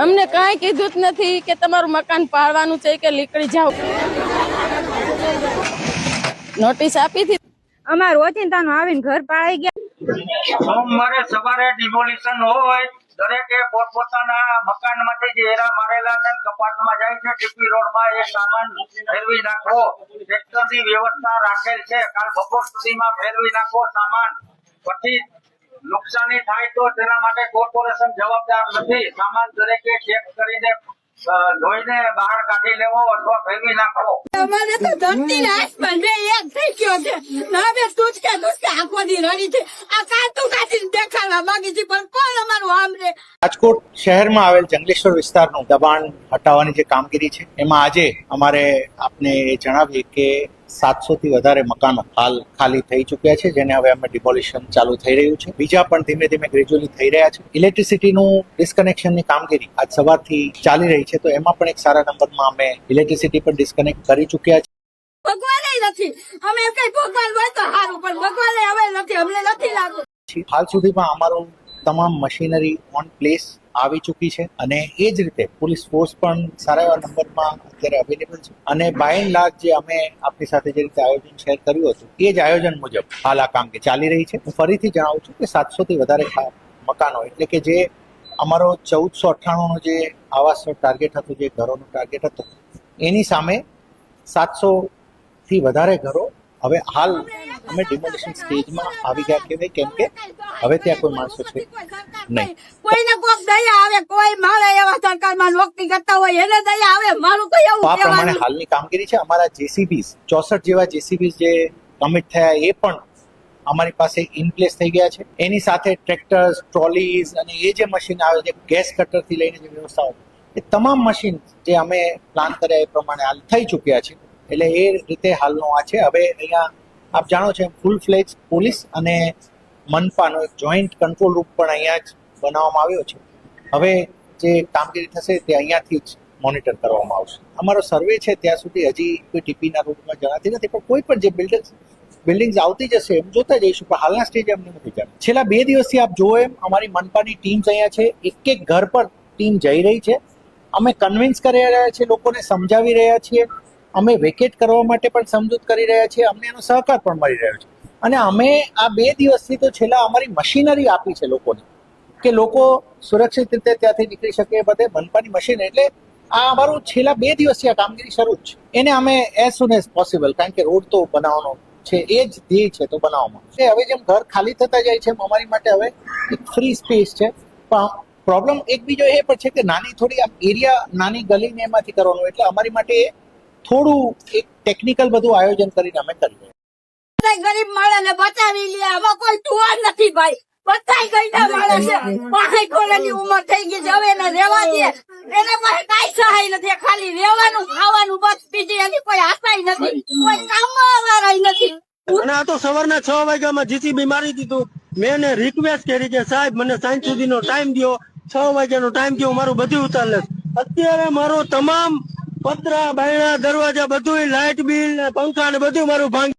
અમને કાંઈ કીધું જ નથી કે તમારું મકાન પાડવાનું છે કે નીકળી જાવ. નોટિસ આપી હતી. અમાર ઓચિંતાનું આવીને ઘર પાડાઈ ગયા. સોમવારે સવારે ડિમોલિશન હોય દરેકે પોતપોતાના મકાનમાંથી જે એરા મારેલા છે કપાટમાં જાય છે ટીપી રોડમાં એ સામાન ફેરવી નાખો. ટ્રેક્ટરની વ્યવસ્થા રાખેલ છે, કાલ બપોર સુધીમાં ફેરવી નાખો સામાન. પછી નુકસાની થાય તો તેના માટે કોર્પોરેશન જવાબદાર નથી. સામાન દરેકે ચેક કરીને ધોઈને બહાર કાઢી લેવો અથવા ફેરવી નાખો. અમારે તો ધરતી આસમાન બે એક થઈ ગયો છે. હવે તુચકે આંખો દી રડી છે. આ કાતું કાઢીને દેખાડવા માંગી છે પણ કોણ અમારું સાંભળે. રાજકોટ શહેરમાં આવેલ જંગલેશ્વર વિસ્તારનું દબાણ હટાવવાની જે કામગીરી છે એમાં આજે અમારે આપને જણાવીએ કે 700 થી વધારે મકાનો હાલ ખાલી થઈ ચૂક્યા છે, જેને હવે અમે ડિમોલિશન ચાલુ થઈ રહ્યું છે. બીજા પણ ધીમે ધીમે ગ્રેજ્યુઅલી થઈ રહ્યા છે. ઇલેક્ટ્રિસિટીનું ડિસ્કનેક્શનની કામગીરી આજ સવારથી ચાલી રહી છે, તો એમાં પણ એક સારા નંબરમાં અમે ઇલેક્ટ્રિસિટી પણ ડિસ્કનેક્ટ કરી ચૂક્યા છે. ભગવાન નથી, અમે કઈ ભગવાન હોય તો સારું, પણ ભગવાન હવે નથી, અમને નથી લાગુ. હાલ સુધીમાં અમારું તમામ મશીનરી ઓન પ્લેસ આવી ચૂકી છે અને એ જ રીતે પોલીસ ફોર્સ પણ સારા એવા નંબરમાં અત્યારે અવેલેબલ છે. અને બાય એન્ડ લાર્જ જે અમે આપની સાથે જે રીતે આયોજન શેર કર્યું હતું એ જ આયોજન મુજબ હાલ આ કામગીરી ચાલી રહી છે. હું ફરીથી જણાવું છું કે 700 થી વધારે મકાનો એટલે કે જે અમારો 1498નો જે આવાસનો ટાર્ગેટ હતો, જે ઘરોનો ટાર્ગેટ હતો, એની સામે 700 થી વધારે ઘરો હવે હાલ અમે ડિમોલિશન સ્ટેજમાં આવી ગયા કહેવાય, કેમ કે હવે ત્યાં કોઈ માણસો છે નહીં. કોઈને કોક દયા આવે, કોઈ મારે એવા સરકારમાં નોકરી કરતા હોય એને દયા આવે, મારું તો એવું આ પ્રમાણે હાલની કામગીરી છે. અમારા જેસીબીસ 64 જેવા જેસીબીસ જે કમિટ થયા એ પણ અમારી પાસે ઇન પ્લેસ થઈ ગયા છે. એની સાથે ટ્રેક્ટર્સ, ટ્રોલીઝ અને એ જે મશીન આવે છે, ગેસ કટરથી લઈને જે વ્યવસ્થાઓ, એ તમામ મશીન જે અમે પ્લાન કર્યા એ પ્રમાણે હાલ થઈ ચૂક્યા છે. એટલે એ રીતે હાલનો આ છે. હવે અહીંયા આપ જાણો છો ફૂલ ફ્લેજ પોલીસ અને મનપાનો એક જોઈન્ટ કંટ્રોલ રૂમ પણ અહીંયા જ બનાવવામાં આવ્યો છે. હવે જે કામગીરી થશે તે અહીંયાથી જ મોનિટર કરવામાં આવશે. અમારો સર્વે છે ત્યાં સુધી હજી કોઈ ટીપીના રૂટમાં જણાતી નથી, પણ કોઈ પણ જે બિલ્ડિંગ્સ આવતી જશે એમ જોતા જઈશું, પણ હાલના સ્ટેજ અમને નથી જાણ. છેલ્લા 2 દિવસથી આપ જુઓ એમ અમારી મનપાની ટીમ્સ અહીંયા છે, એક ઘર પર ટીમ જઈ રહી છે. અમે કન્વિન્સ કરી રહ્યા છીએ, લોકોને સમજાવી રહ્યા છીએ, અમે વેકેટ કરવા માટે પણ સમજૂત કરી રહ્યા છીએ, અમને એનો સહકાર પણ મળી રહ્યો છે. અને અમે આ 2 દિવસથી તો છેલ્લા અમારી મશીનરી આપી છે લોકોને કે લોકો સુરક્ષિત રીતે ત્યાંથી નીકળી શકે. એ બધે મનપાની મશીન એટલે આ અમારું છેલ્લા 2 દિવસથી આ કામગીરી શરૂ જ છે. એને અમે એઝ સુન એઝ પોસિબલ, કારણ કે રોડ તો બનાવવાનો છે, એ જ ધ્યેય છે, તો બનાવવામાં. હવે જેમ ઘર ખાલી થતા જાય છે અમારી માટે હવે એક ફ્રી સ્પેસ છે. પણ પ્રોબ્લેમ એક બીજો એ પણ છે કે નાની થોડી આમ એરિયા, નાની ગલીને એમાંથી કરવાનું, એટલે અમારી માટે થોડું એક ટેકનિકલ બધું આયોજન કરીને અમે કરી રહ્યા. ગરીબ માણસને બચાવી લે, આમાં કોઈ ટુવાર નથી ભાઈ. બધા ગઈડા માણસ છે, 65 વર્ષની ઉંમર થઈ ગઈ છે, હવે એને રહેવા દે. એને પાસે કાંઈ સહાય નથી, ખાલી રહેવાનું ખાવાનું બસ, બીજી એની કોઈ આશાય નથી, કોઈ કામમાં વાળા નથી. અને આ તો સવારના 6 વાગ્યામાં જીસીબી મારી દીધું. મેં એને રિક્વેસ્ટ કરી કે સાહેબ મને સાંજ સુધીનો ટાઈમ દો, 6 વાગ્યાનો ટાઈમ દો, મારું બધું ઉતાર લે. અત્યારે મારો તમામ પતરા, બાયણા, દરવાજા બધું, લાઇટ બિલ, પંખા ને બધું મારું ભાંગી